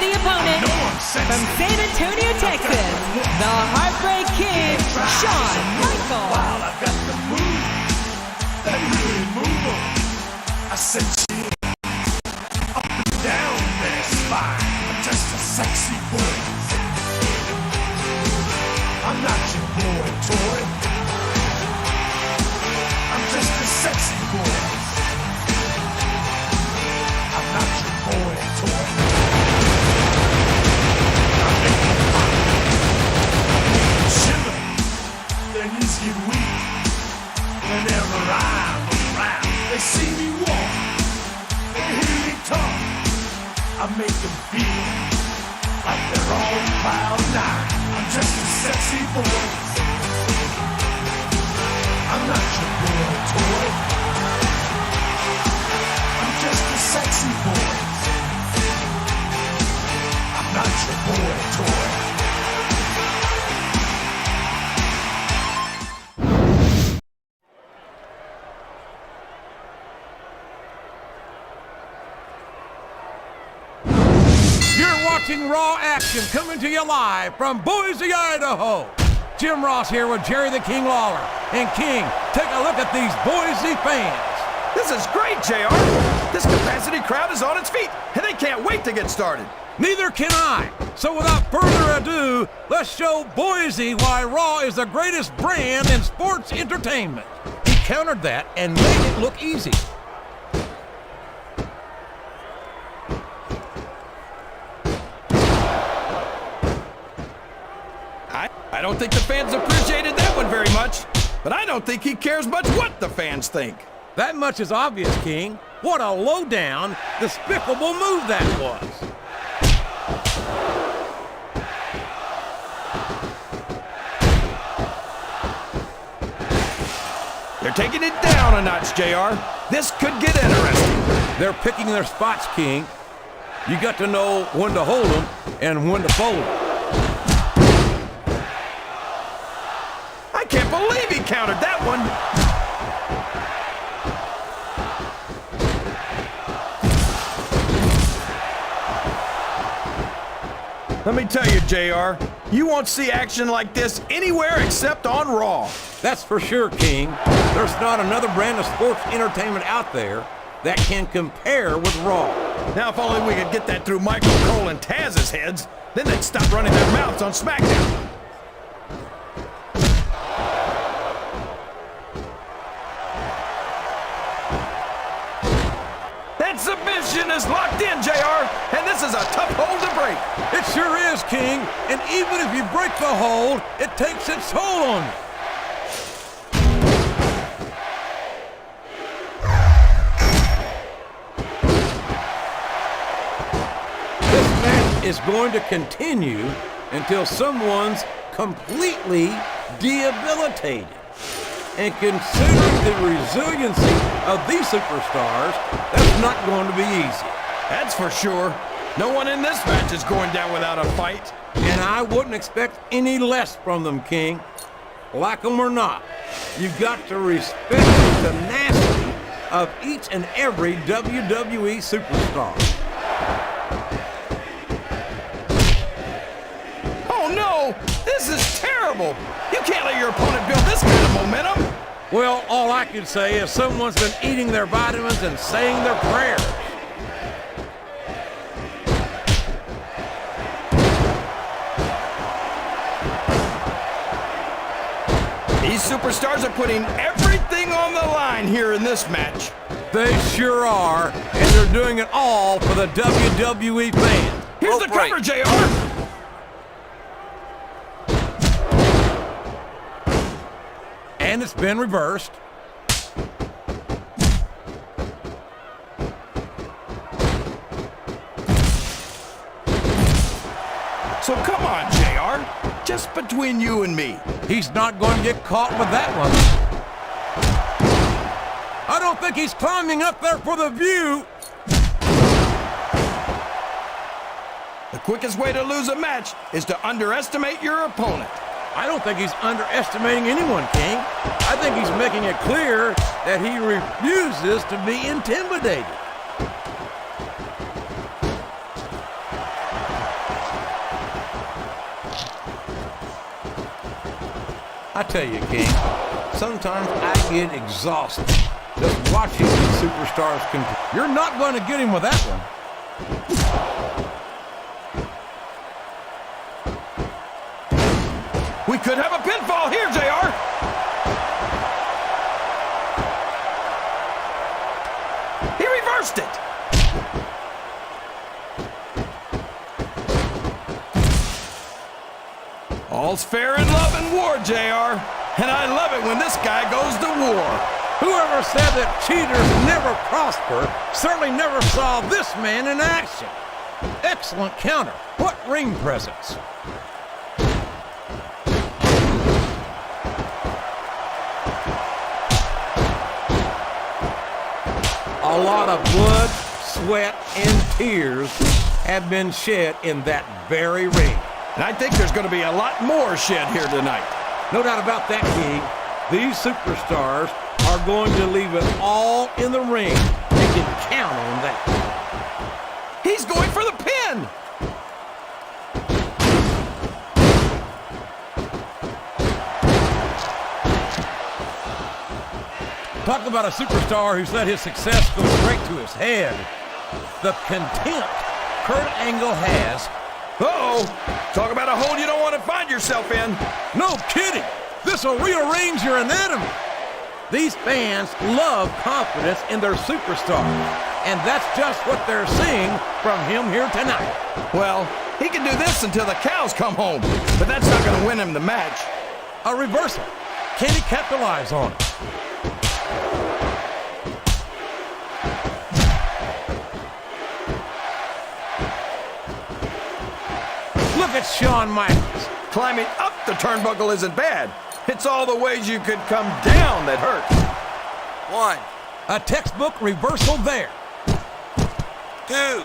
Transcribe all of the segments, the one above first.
the opponent, from San Antonio, Texas, the Heartbreak Kid, Shawn Michaels. Wow, I've got the move that really move 'em. I said shit up and down their spine. I'm just a sexy boy. I'm not your boy toy. I'm just a sexy boy. I'm not your boy toy. I make them pop. I make them shiver. Their knees get weak whenever I'm around. They see me walk, they hear me talk. I make them feel like they're on cloud nine. I'm just a sexy boy. I'm not your boy toy. I'm just a sexy boy. I'm not your boy toy. You're watching Raw action coming to you live from Boise, Idaho. Jim Ross here with Jerry the King Lawler. And King, take a look at these Boise fans. This is great, JR. This capacity crowd is on its feet, and they can't wait to get started. Neither can I. So without further ado, let's show Boise why Raw is the greatest brand in sports entertainment. He countered that and made it look easy. I don't think the fans appreciated that one very much, but I don't think he cares much what the fans think. That much is obvious, King. What a low-down, despicable move that was. They're taking it down a notch, JR. This could get interesting. They're picking their spots, King. You got to know when to hold them and when to fold them. I can't believe he countered that one. Let me tell you, JR, you won't see action like this anywhere except on Raw. That's for sure, King. There's not another brand of sports entertainment out there that can compare with Raw. Now, if only we could get that through Michael Cole and Taz's heads, then they'd stop running their mouths on SmackDown. That submission is locked in, JR, and this is a tough hold to break. It sure is, King. And even if you break the hold, it takes its toll on you. This match is going to continue until someone's completely debilitated. And considering the resiliency of these superstars, that's not going to be easy. That's for sure. No one in this match is going down without a fight. And I wouldn't expect any less from them, King. Like them or not, you've got to respect the tenacity of each and every WWE superstar. Oh no! This is terrible! You can't let your opponent build this kind of momentum! Well, all I can say is someone's been eating their vitamins and saying their prayers. These superstars are putting everything on the line here in this match. They sure are, and they're doing it all for the WWE fans. Here's the cover, JR! And it's been reversed. So come on, JR. Just between you and me. He's not going to get caught with that one. I don't think he's climbing up there for the view. The quickest way to lose a match is to underestimate your opponent. I don't think he's underestimating anyone, King. I think he's making it clear that he refuses to be intimidated. I tell you, King, sometimes I get exhausted just watching these superstars compete. You're not going to get him with that one. We could have a pinfall here, JR. He reversed it. All's fair in love and war, JR. And I love it when this guy goes to war. Whoever said that cheaters never prosper certainly never saw this man in action. Excellent counter. What ring presence. A lot of blood, sweat, and tears have been shed in that very ring. And I think there's going to be a lot more shed here tonight. No doubt about that, King. These superstars are going to leave it all in the ring. You can count on that. He's going for the pin. Talk about a superstar who's let his success go straight to his head. The contempt Kurt Angle has. Uh-oh. Talk about a hole you don't want to find yourself in. No kidding. This will rearrange your anatomy. These fans love confidence in their superstar. And that's just what they're seeing from him here tonight. Well, he can do this until the cows come home. But that's not going to win him the match. A reversal. Can he capitalize on it? Look at Shawn Michaels. Climbing up the turnbuckle isn't bad. It's all the ways you could come down that hurt. 1, A textbook reversal there. 2, 3.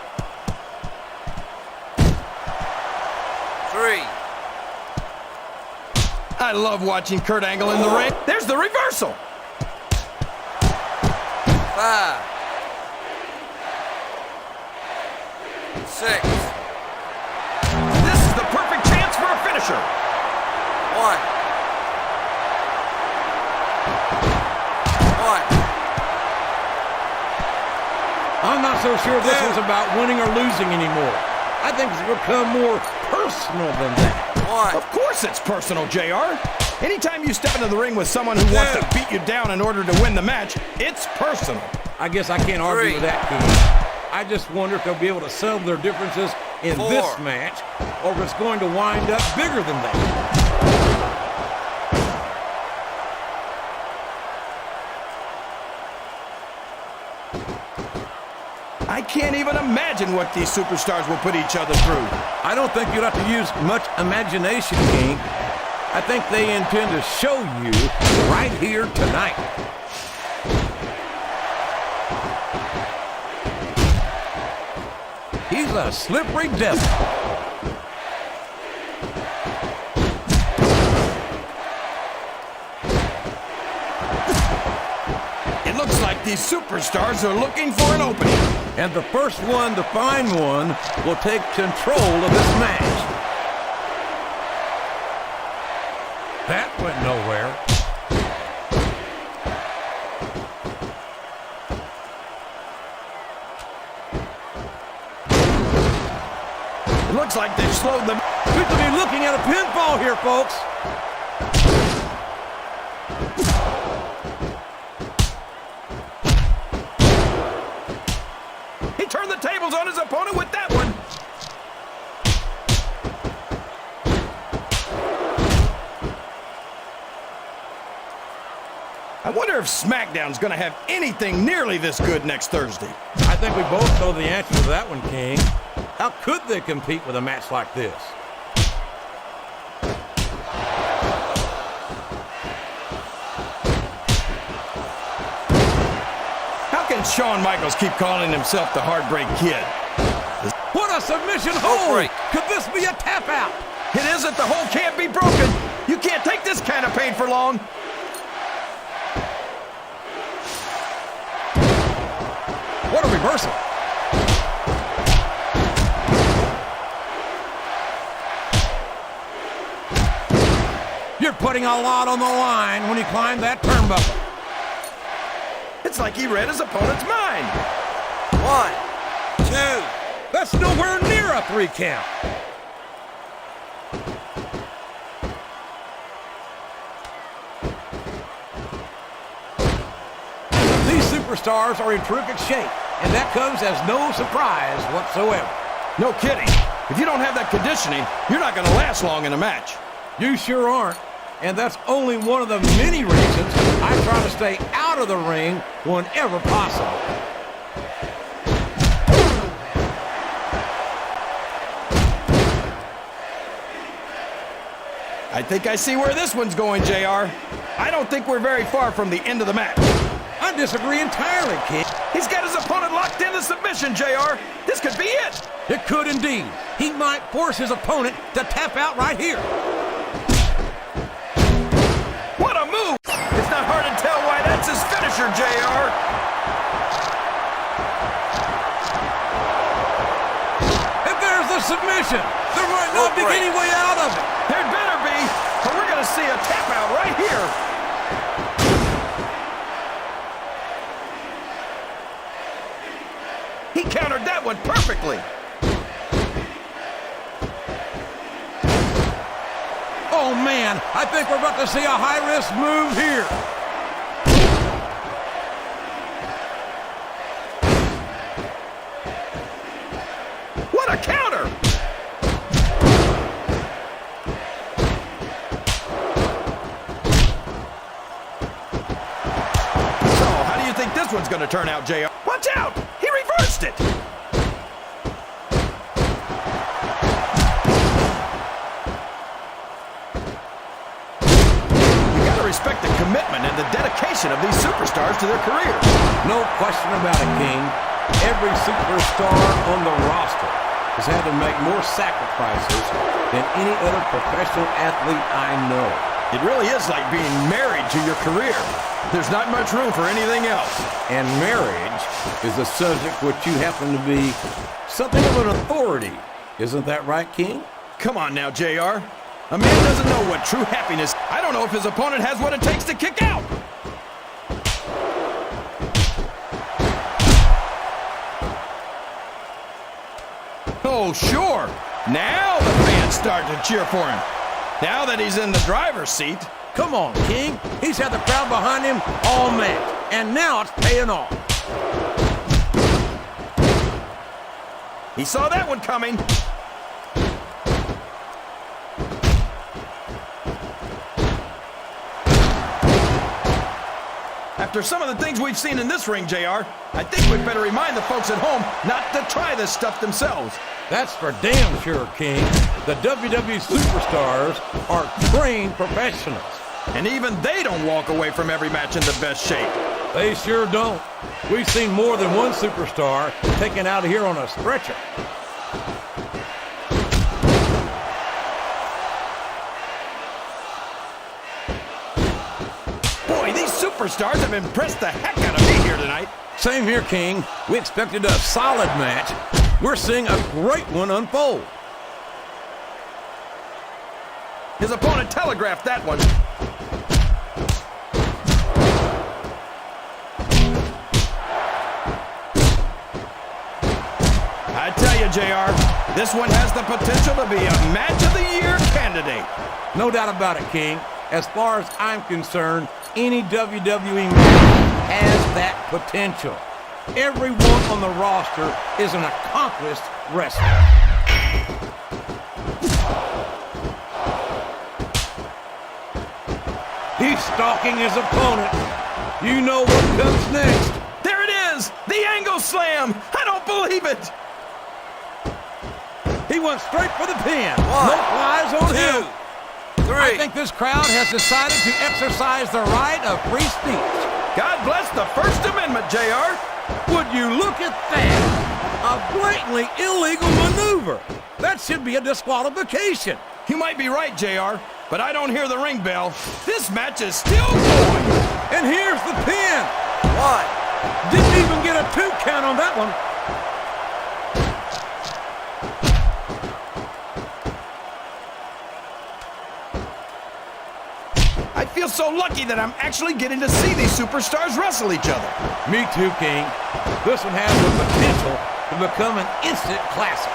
I love watching Kurt Angle in the ring. There's the reversal. 5, 6, 1. This is the perfect chance for a finisher. I'm not so sure this is about winning or losing anymore. I think it's become more personal than that. Of course it's personal, JR. Anytime you step into the ring with someone who wants to beat you down in order to win the match, it's personal. I guess I can't argue 3. with that, King. I just wonder if they'll be able to settle their differences in 4. this match, or if it's going to wind up bigger than that. I can't even imagine what these superstars will put each other through. I don't think you'll have to use much imagination, King. I think they intend to show you right here tonight. He's a slippery devil. It looks like these superstars are looking for an opening. And the first one to find one will take control of this match. That went nowhere. It looks like they've slowed them. We could be looking at a pinfall here, folks. He turned the tables on his opponent with that one. I wonder if SmackDown's going to have anything nearly this good next Thursday. I think we both know the answer to that one, King. How could they compete with a match like this? How can Shawn Michaels keep calling himself the Heartbreak Kid? What a submission hold! break. Could this be a tap out? It isn't. The hole can't be broken. You can't take this kind of pain for long. What a reversal! You're putting a lot on the line when he climbed that turnbuckle. It's like he read his opponent's mind. 1, 2. That's nowhere near a 3 count. These superstars are in terrific shape, and that comes as no surprise whatsoever. No kidding. If you don't have that conditioning, you're not going to last long in a match. You sure aren't. And that's only one of the many reasons I try to stay out of the ring whenever possible. I think I see where this one's going, JR. I don't think we're very far from the end of the match. I disagree entirely, kid. He's got his opponent locked into submission, JR. This could be it. It could indeed. He might force his opponent to tap out right here. What a move! It's not hard to tell why that's his finisher, JR. And there's the submission. There might not be any way out of it. There'd better be, or we're going to see a tap out right here. He countered that one perfectly. Oh, man, I think we're about to see a high-risk move here. What a counter! So, how do you think this one's going to turn out, JR? Watch out! He reversed it! Respect the commitment and the dedication of these superstars to their careers. No question about it, King. Every superstar on the roster has had to make more sacrifices than any other professional athlete I know. It really is like being married to your career. There's not much room for anything else. And marriage is a subject which you happen to be something of an authority. Isn't that right, King? Come on now, JR. A man doesn't know what true happiness. I don't know if his opponent has what it takes to kick out. Oh, sure. Now the fans start to cheer for him. Now that he's in the driver's seat. Come on, King. He's had the crowd behind him all match, and now it's paying off. He saw that one coming. After some of the things we've seen in this ring, JR, I think we'd better remind the folks at home not to try this stuff themselves. That's for damn sure, King. The WWE superstars are trained professionals. And even they don't walk away from every match in the best shape. They sure don't. We've seen more than one superstar taken out of here on a stretcher. Boy, these superstars have impressed the heck out of me here tonight. Same here, King. We expected a solid match. We're seeing a great one unfold. His opponent telegraphed that one. I tell you, JR, this one has the potential to be a Match of the Year candidate. No doubt about it, King. As far as I'm concerned, any WWE match has that potential. Everyone on the roster is an accomplished wrestler. He's stalking his opponent. You know what comes next. There it is! The angle slam! I don't believe it! He went straight for the pin. One, no flies on 2, him. 3. I think this crowd has decided to exercise the right of free speech. God bless the First Amendment, JR. Would you look at that? A blatantly illegal maneuver. That should be a disqualification. You might be right, JR, but I don't hear the ring bell. This match is still going. And here's the pin. 1. Didn't even get a 2 count on that one. feel so lucky that I'm actually getting to see these superstars wrestle each other. Me too, King. This one has the potential to become an instant classic.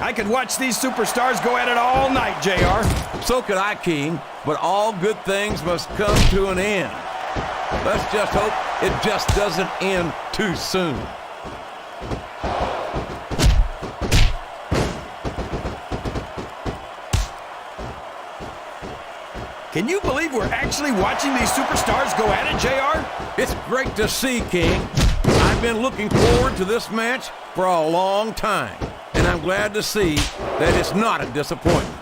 I could watch these superstars go at it all night, JR. So could I, King, but all good things must come to an end. Let's just hope it just doesn't end too soon. Can you believe we're actually watching these superstars go at it, JR? It's great to see, King. I've been looking forward to this match for a long time, and I'm glad to see that it's not a disappointment.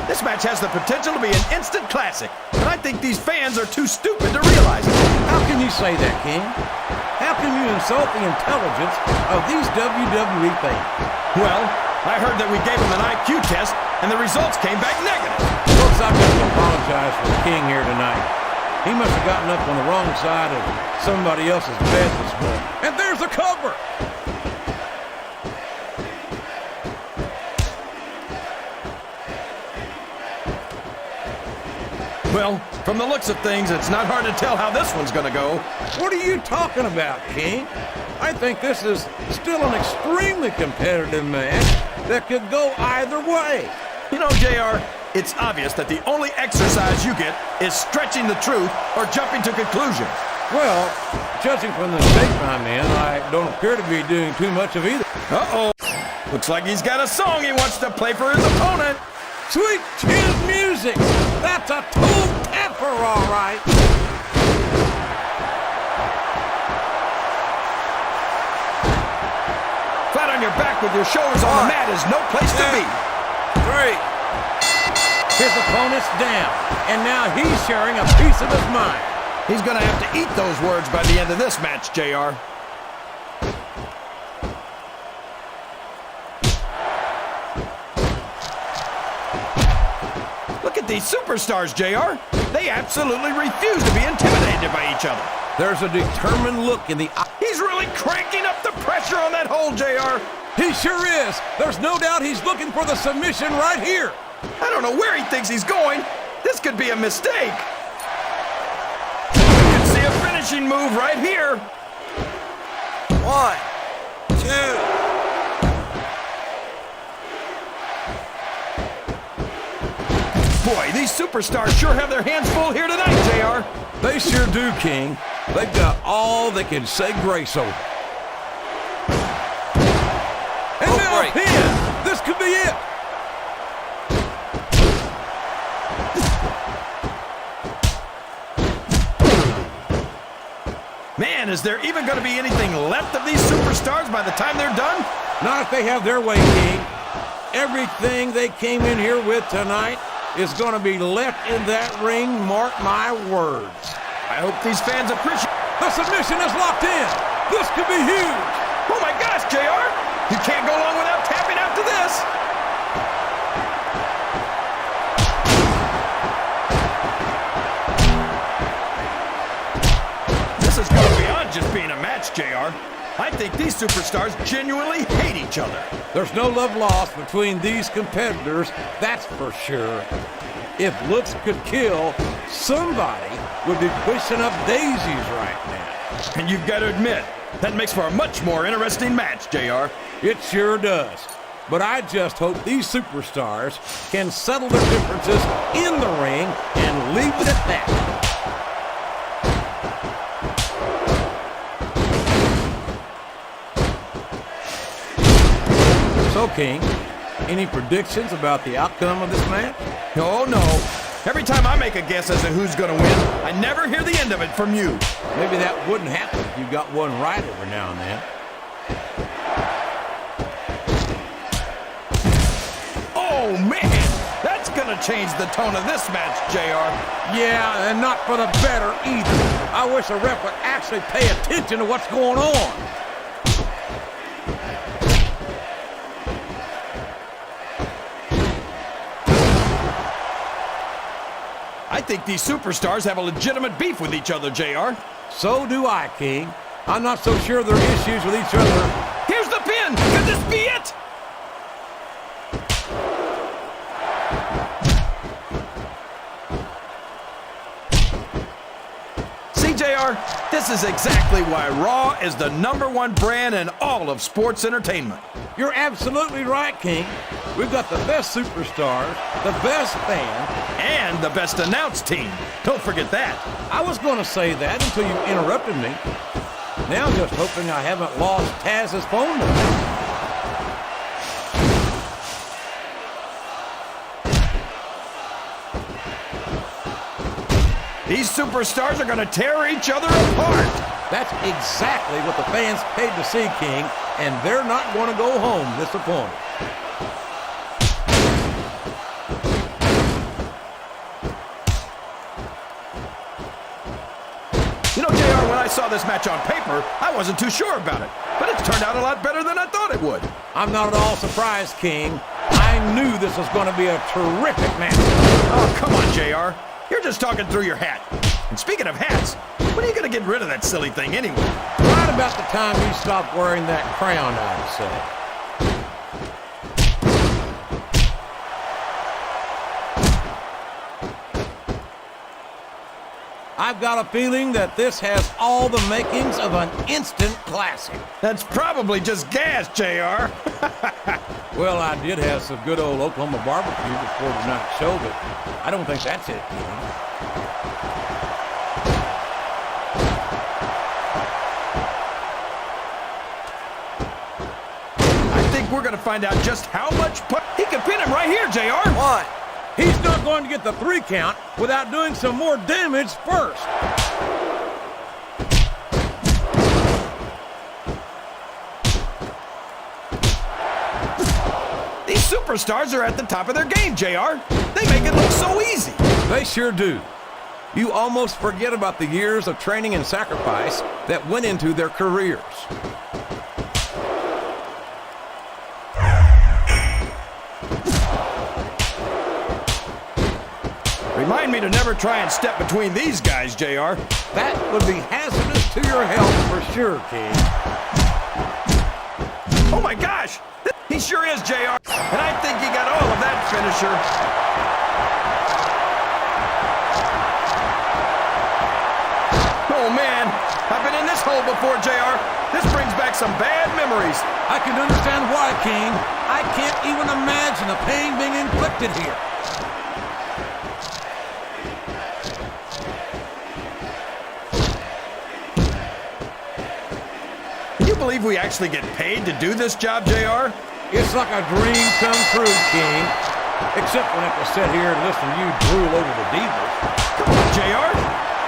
This match has the potential to be an instant classic, and I think these fans are too stupid to realize it. How can you say that, King? How can you insult the intelligence of these WWE fans? Well, I heard that we gave them an IQ test, and the results came back negative. Folks, I've got to apologize for the King here tonight. He must have gotten up on the wrong side of somebody else's bed this morning. And there's the cover! Well, from the looks of things, it's not hard to tell how this one's gonna go. What are you talking about, King? I think this is still an extremely competitive match that could go either way. You know, JR, it's obvious that the only exercise you get is stretching the truth or jumping to conclusions. Well, judging from the shape I'm in, I don't appear to be doing too much of either. Uh-oh. Looks like he's got a song he wants to play for his opponent. Sweet chin music! That's a toe tapper, all right! Flat on your back with your shoulders on the mat is no place to be. 3. His opponent's down, and now he's sharing a piece of his mind. He's gonna have to eat those words by the end of this match, JR. Look at these superstars, JR. They absolutely refuse to be intimidated by each other. There's a determined look in the eye. He's really cranking up the pressure on that hole, JR. He sure is. There's no doubt he's looking for the submission right here. I don't know where he thinks he's going. This could be a mistake. You can see a finishing move right here. 1, 2. Boy, these superstars sure have their hands full here tonight, JR. They sure do, King. They've got all they can say grace over. And now a pin. This could be it. Man, is there even going to be anything left of these superstars by the time they're done? Not if they have their way, King. Everything they came in here with tonight is going to be left in that ring, mark my words. I hope these fans appreciate... The submission is locked in. This could be huge. Oh my gosh, JR! You can't go long without tapping out to this. This is going beyond just being a match, JR. I think these superstars genuinely hate each other. There's no love lost between these competitors, that's for sure. If looks could kill, somebody would be pushing up daisies right now. And you've got to admit, that makes for a much more interesting match, JR. It sure does. But I just hope these superstars can settle their differences in the ring and leave it at that. So, King, any predictions about the outcome of this match? Oh, no. Every time I make a guess as to who's going to win, I never hear the end of it from you. Maybe that wouldn't happen if you got one right every now and then. Oh, man! That's going to change the tone of this match, JR. Yeah, and not for the better either. I wish a ref would actually pay attention to what's going on. I think these superstars have a legitimate beef with each other, JR. So do I, King. I'm not so sure there are issues with each other. Here's the pin! Could this be it? See, JR, this is exactly why Raw is the #1 brand in all of sports entertainment. You're absolutely right, King. We've got the best superstars, the best fans, And the best announced team. Don't forget that. I was going to say that until you interrupted me. Now I'm just hoping I haven't lost Taz's phone number. These superstars are going to tear each other apart. That's exactly what the fans paid to see, King, and they're not going to go home disappointed. You know, JR, when I saw this match on paper, I wasn't too sure about it. But it's turned out a lot better than I thought it would. I'm not at all surprised, King. I knew this was going to be a terrific match. Oh, come on, JR. You're just talking through your hat. And speaking of hats, when are you going to get rid of that silly thing anyway? Right about the time you stop wearing that crown, I'd say. I've got a feeling that this has all the makings of an instant classic. That's probably just gas, JR. Well, I did have some good old Oklahoma barbecue before tonight's show, but I don't think that's it, King. I think we're going to find out just how much he can pin him right here, JR. One. He's not going to get the 3 count without doing some more damage first. These superstars are at the top of their game, JR. They make it look so easy. They sure do. You almost forget about the years of training and sacrifice that went into their careers. Remind me to never try and step between these guys, JR. That would be hazardous to your health for sure, King. Oh my gosh! He sure is, JR. And I think he got all of that finisher. Oh man, I've been in this hole before, JR. This brings back some bad memories. I can understand why, King. I can't even imagine the pain being inflicted here. Can you believe we actually get paid to do this job, JR? It's like a dream come true, King. Except when I have to sit here and listen to you drool over the divas. Come on, JR.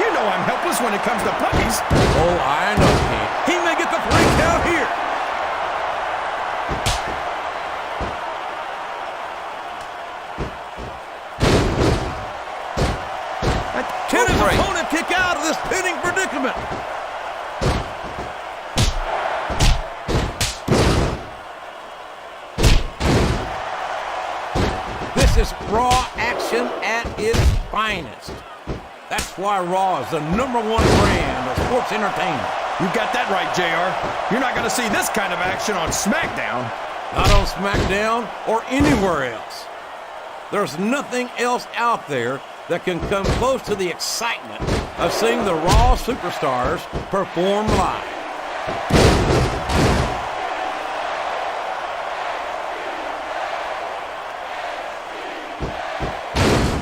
You know I'm helpless when it comes to puppies. Oh, I know, King. He may get the 3 count here. Can his opponent kick out of this pinning predicament? This is Raw action at its finest. That's why Raw is the #1 brand of sports entertainment. You got that right, JR. You're not going to see this kind of action on SmackDown. Not on SmackDown or anywhere else. There's nothing else out there that can come close to the excitement of seeing the Raw superstars perform live.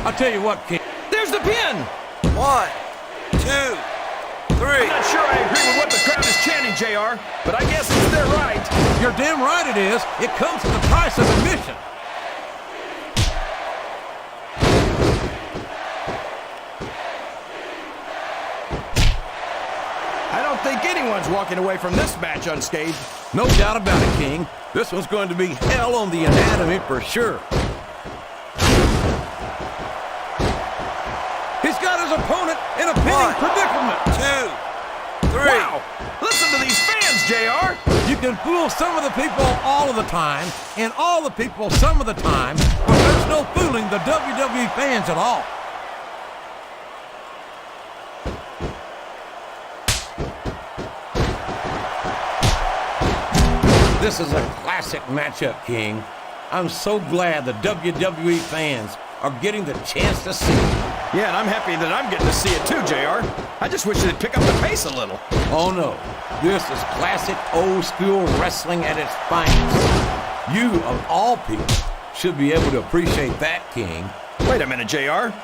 I'll tell you what, King. There's the pin. 1, 2, 3. I'm not sure I agree with what the crowd is chanting, JR, but I guess it's their right. You're damn right it is. It comes at the price of admission. I don't think anyone's walking away from this match unscathed. No doubt about it, King. This one's going to be hell on the anatomy for sure. He's got his opponent in a pinning 1, predicament. 2, 3. Wow! Listen to these fans, JR. You can fool some of the people all of the time, and all the people some of the time, but there's no fooling the WWE fans at all. This is a classic matchup, King. I'm so glad the WWE fans are getting the chance to see it. Yeah, and I'm happy that I'm getting to see it too, JR. I just wish they'd pick up the pace a little. Oh no, this is classic old school wrestling at its finest. You, of all people, should be able to appreciate that, King. Wait a minute, JR.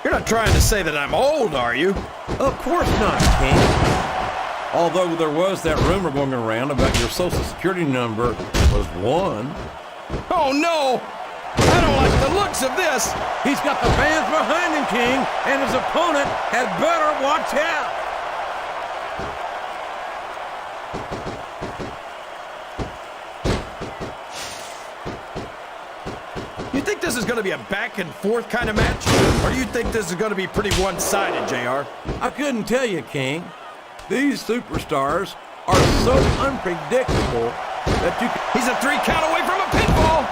You're not trying to say that I'm old, are you? Of course not, King. Although there was that rumor going around about your social security number was 1. Oh no! I don't like the looks of this! He's got the fans behind him, King, and his opponent had better watch out. You think this is going to be a back and forth kind of match? Or do you think this is going to be pretty one-sided, JR? I couldn't tell you, King. These superstars are so unpredictable that you can... He's a 3 count away from a pinfall!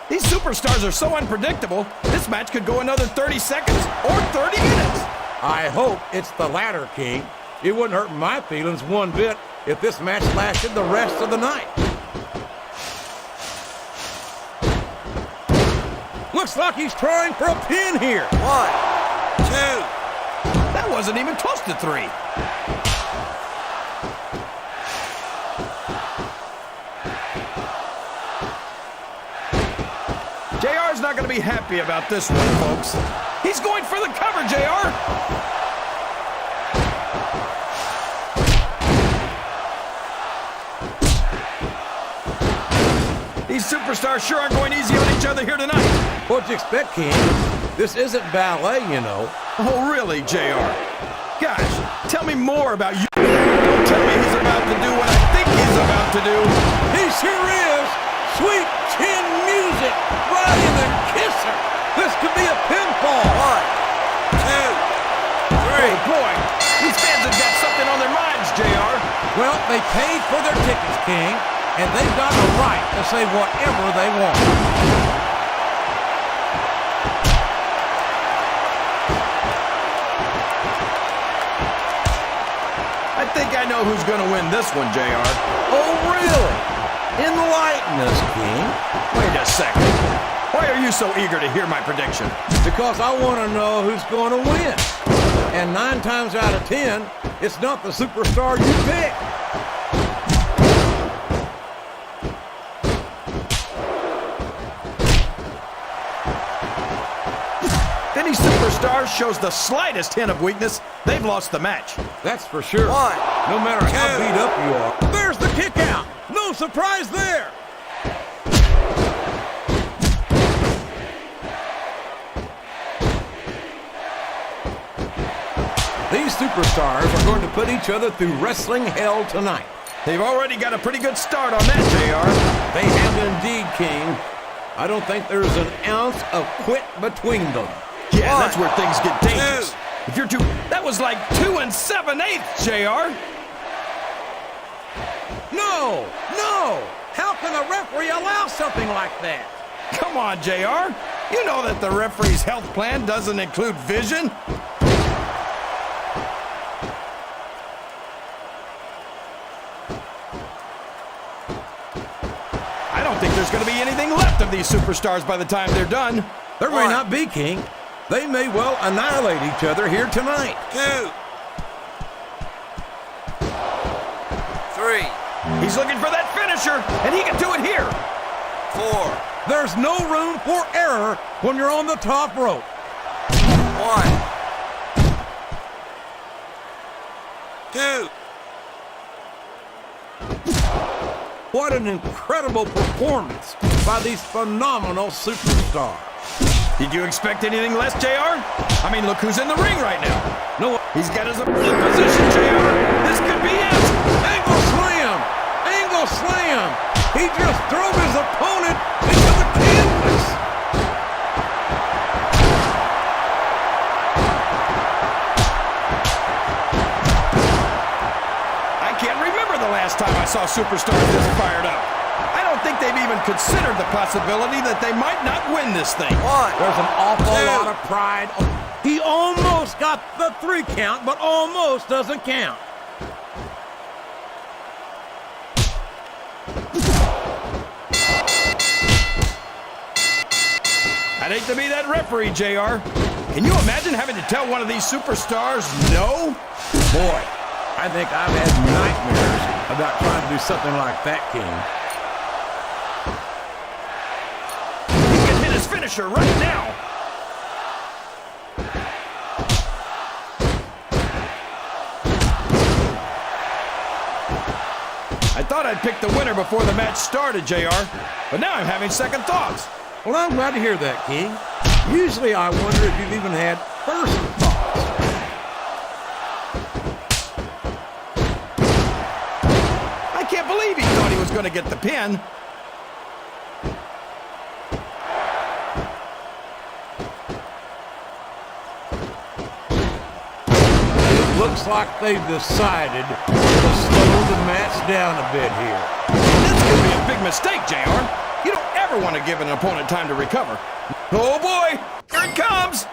These superstars are so unpredictable, this match could go another 30 seconds or 30 minutes. I hope it's the latter, King. It wouldn't hurt my feelings one bit if this match lasted the rest of the night. Looks like he's trying for a pin here. 1, 2. That wasn't even close to 3. JR's not going to be happy about this one, folks. He's going for the cover, JR. These superstars sure aren't going easy on each other here tonight. What'd you expect, King? This isn't ballet, you know. Oh, really, JR? Gosh, tell me more about you. Don't tell me he's about to do what I think he's about to do. He sure is. Sweet chin music right in the kisser. This could be a pinfall. 1, 2, 3. Oh, boy. These fans have got something on their minds, JR. Well, they paid for their tickets, King, and they've got the right to say whatever they want. I think I know who's going to win this one, JR. Oh, really? Enlighten us, King. Wait a second. Why are you so eager to hear my prediction? Because I want to know who's going to win. And 9 times out of 10, it's not the superstar you pick. If any superstar shows the slightest hint of weakness, they've lost the match. That's for sure. 1, No matter how 2. beat up you are. There's the kick out. No surprise there. These superstars are going to put each other through wrestling hell tonight. They've already got a pretty good start on that, JR. They have indeed, King. I don't think there's an ounce of quit between them. Yeah, 1, that's where things get dangerous. 2. If you're too... That was like 2 7/8, JR. No! No! How can a referee allow something like that? Come on, JR. You know that the referee's health plan doesn't include vision. I don't think there's going to be anything left of these superstars by the time they're done. There may 1, not be, King. They may well annihilate each other here tonight. 2, 3, He's looking for that finisher, and he can do it here. 4, There's no room for error when you're on the top rope. 1, 2. What an incredible performance by these phenomenal superstars. Did you expect anything less, JR? I mean, look who's in the ring right now. No, He's got his opponent position, JR. This could be it. angle slam! Angle slam! He just drove his opponent into the canvas. I can't remember the last time I saw superstars this fired up. I don't think they've even considered the possibility that they might not win this thing. 1, There's an awful 2. lot of pride. He almost got the 3 count, but almost doesn't count. I'd hate to be that referee, JR. Can you imagine having to tell one of these superstars no? Boy, I think I've had nightmares about trying to do something like that, King. He can hit his finisher right now. I thought I'd pick the winner before the match started, JR, but now I'm having second thoughts. Well, I'm glad to hear that, King. Usually I wonder if you've even had first thoughts. I can't believe he thought he was going to get the pin. It looks like they've decided to slow the match down a bit here. This could be a big mistake, JR. You don't ever want to give an opponent time to recover. Oh boy, here it comes.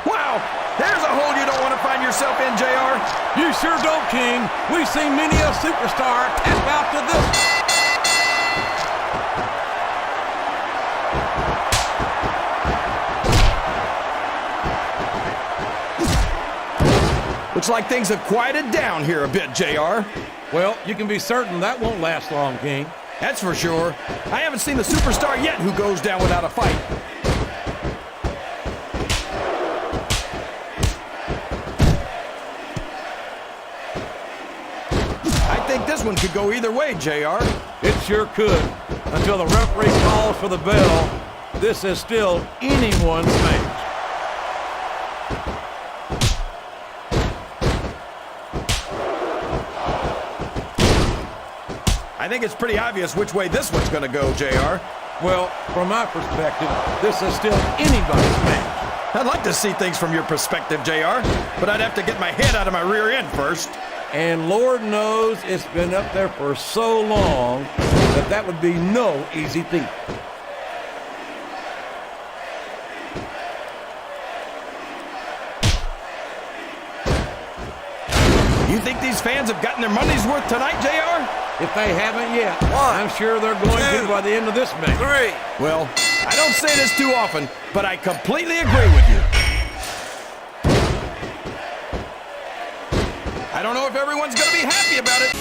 Wow, there's a hole you don't want to find yourself in, JR. You sure don't, King. We've seen many a superstar tap out to this. Looks like things have quieted down here a bit, JR. Well, you can be certain that won't last long, King. That's for sure. I haven't seen the superstar yet who goes down without a fight. I think this one could go either way, JR. It sure could. Until the referee calls for the bell, this is still anyone's match. I think it's pretty obvious which way this one's going to go, JR. Well, from my perspective, this is still anybody's match. I'd like to see things from your perspective, JR, but I'd have to get my head out of my rear end first. And Lord knows it's been up there for so long that that would be no easy feat. You think these fans have gotten their money's worth tonight, JR? If they haven't yet, One, I'm sure they're going to two, by the end of this match. 3. Well, I don't say this too often, but I completely agree with you. I don't know if everyone's going to be happy about it.